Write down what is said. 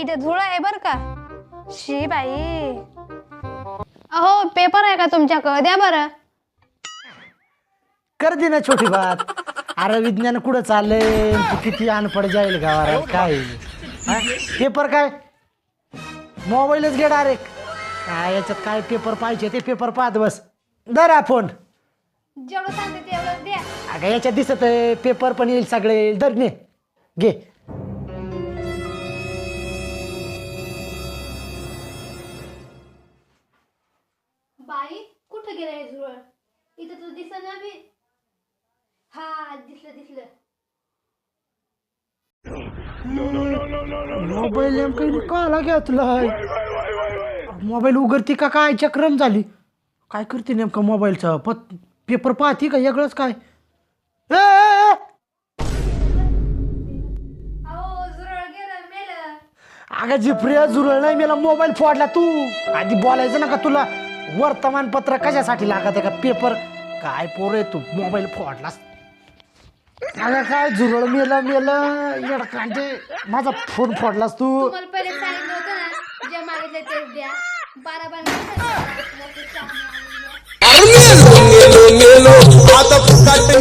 इथे धूळ आहे बर का. शी बाई. अहो पेपर आहे का तुमच्याकडे, द्या बरं. कर दे ना छोटी बात. अरे विज्ञान कुठं चाललंय, तू किती अनपड जाईल गावाला काय. पेपर काय मोबाईलच घे डायरेक्ट. काय याच्यात काय पेपर पाहिजे ते पेपर पाहत बस. धर हा फोन. जेवढं सांगते तेवढं द्या. अगं याच्यात दिसत आहे पेपर पण येईल सगळे. धर ने घे. बाई कुठं गेलाय झुरळ, इथं तर दिसना बी. हा दिसलं दिसलं. मोबाईल नेमकं काला घेतलाय. मोबाईल उघडती का काय चक्रम झाली. काय करते नेमकं मोबाईलचं पेपर पाहती का वेगळंच काय. अहो झुरळ गेलं मेलं. अगं जिप्रिया जुरळ नाही मेला, मोबाईल फोडला. तू आधी बोलायचं ना का तुला वर्तमानपत्र कशासाठी लागत आहे का पेपर. काय पोर आहे तू, मोबाईल फोडलास. अगं काय झुरळ मेला येडकांचे माझा फोन फोडलास तू. तुम्हाला पहिले सांगितलं होतं ना, जे मागितलं तेच द्या. बारा मेलो मेलो मेलो आता फुकट